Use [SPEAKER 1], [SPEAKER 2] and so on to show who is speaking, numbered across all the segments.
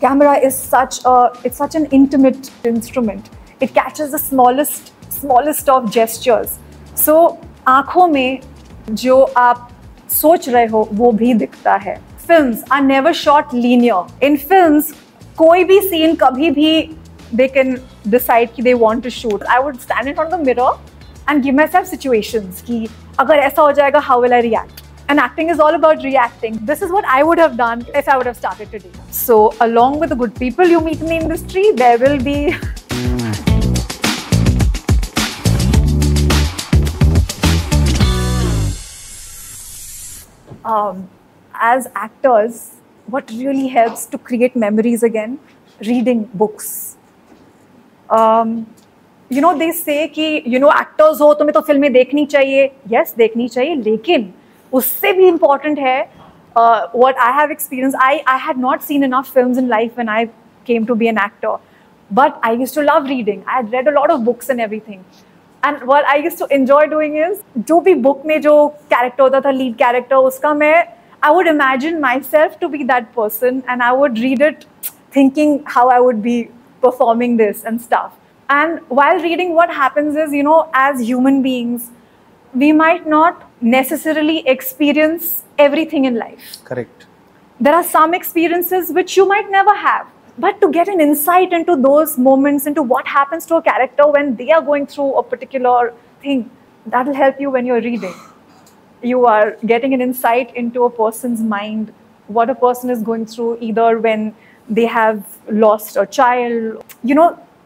[SPEAKER 1] Camera is it's such an intimate instrument. It catches the smallest of gestures. So आँखों में जो आप सोच रहे हो वो भी दिखता है. Films are never shot linear. In films, कोई भी scene कभी भी they can decide कि they want to shoot. I would stand in front of the mirror and give myself situations कि अगर ऐसा हो जाएगा, how will I react? And acting is all about reacting. This is what I would have done if I would have started today. So along with the good people you meet in the industry, there will be as actors, what really helps to create memories again? Reading books. You know, they say कि actors हो तुम्हें तो फिल्में देखनी चाहिए. Yes, देखनी चाहिए, लेकिन उससे भी important है what I have experienced. I had not seen enough films in life when I came to be an actor, but I used to love reading. I had read a lot of books and everything. And what I used to enjoy doing is, जो भी book में जो character होता था, lead character, उसका मैं I would imagine myself to be that person, and I would read it thinking how I would be performing this and stuff. And while reading, what happens is, as human beings, we might not necessarily experience everything in life.
[SPEAKER 2] Correct.
[SPEAKER 1] There are some experiences which you might never have. But to get an insight into those moments, into what happens to a character when they are going through a particular thing, that will help you when you're reading. You are getting an insight into a person's mind, what a person is going through, either when they have lost a child,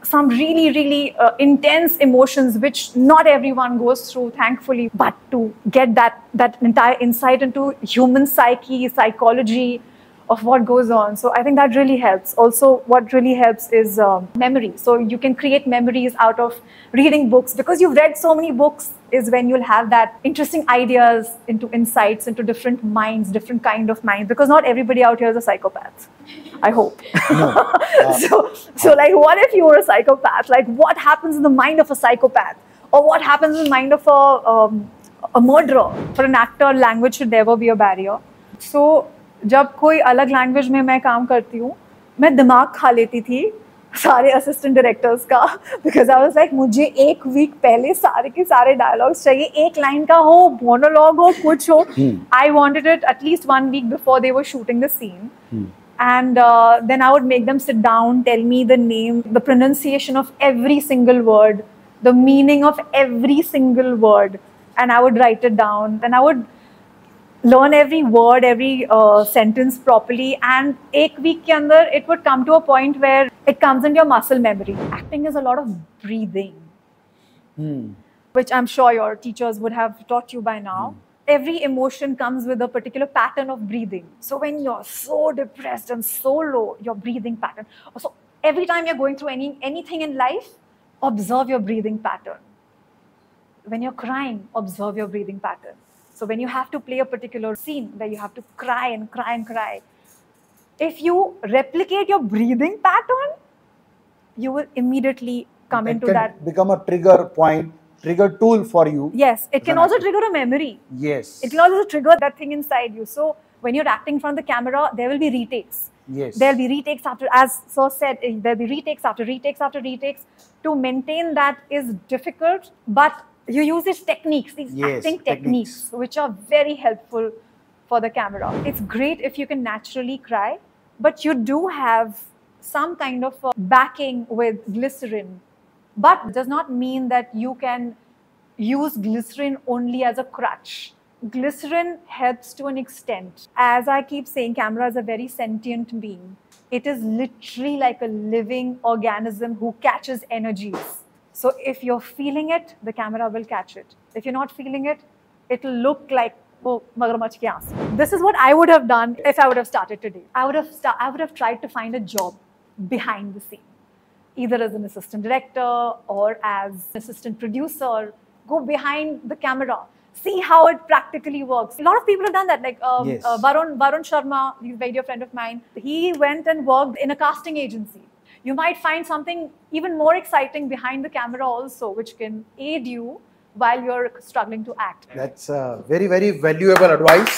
[SPEAKER 1] some really, really intense emotions which not everyone goes through, thankfully. But to get that entire insight into human psyche, psychology, of what goes on. So I think that really helps. Also, what really helps is memory. So you can create memories out of reading books. Because you've read so many books is when you'll have that interesting ideas into insights into different minds, different kind of minds. Because not everybody out here is a psychopath, I hope.
[SPEAKER 2] No.
[SPEAKER 1] So like, what if you were a psychopath? Like, what happens in the mind of a psychopath? Or what happens in the mind of a murderer? For an actor, language should never be a barrier. So जब कोई अलग language में मैं काम करती हूँ, मैं दिमाग खा लेती थी सारे असिस्टेंट डायरेक्टर्स का, बिकॉज आई वाज लाइक मुझे एक वीक पहले सारे के सारे डायलॉग्स चाहिए, एक लाइन का हो, मोनोलॉग हो, कुछ हो. I wanted it at least 1 week before they were shooting the scene. And then I would make them sit down, tell me the name, the pronunciation of every single word, the meaning of every single word, and I would write it down. Then I would learn every word, every sentence properly, and एक week के अंदर it would come to a point where it comes into your muscle memory. Acting is a lot of breathing, which I'm sure your teachers would have taught you by now. Every emotion comes with a particular pattern of breathing. So when you're so depressed and so low, your breathing pattern. So every time you're going through anything in life, observe your breathing pattern. When you're crying, observe your breathing pattern. So when you have to play a particular scene where you have to cry and cry and cry, if you replicate your breathing pattern, you will immediately come into that.
[SPEAKER 2] Become a trigger point, trigger tool for you.
[SPEAKER 1] Yes, it can also trigger a memory.
[SPEAKER 2] Yes.
[SPEAKER 1] It can also trigger that thing inside you. So when you're acting in front of the camera, there will be retakes.
[SPEAKER 2] Yes.
[SPEAKER 1] There'll be retakes after, as Sir said, there'll be retakes after retakes after retakes. To maintain that is difficult, but you use these techniques, these acting techniques, which are very helpful for the camera. It's great if you can naturally cry, but you do have some kind of backing with glycerin. But it does not mean that you can use glycerin only as a crutch. Glycerin helps to an extent. As I keep saying, camera is a very sentient being. It is literally like a living organism who catches energies. So if you're feeling it, the camera will catch it. If you're not feeling it, it'll look like, oh, magarmach ki aansu. This is what I would have done if I would have started today. I would have tried to find a job behind the scene, either as an assistant director or as an assistant producer. Go behind the camera. See how it practically works. A lot of people have done that. Like Varun Sharma, he's a very dear friend of mine. He went and worked in a casting agency. You might find something even more exciting behind the camera also, which can aid you while you're struggling to act.
[SPEAKER 2] That's very, very valuable advice.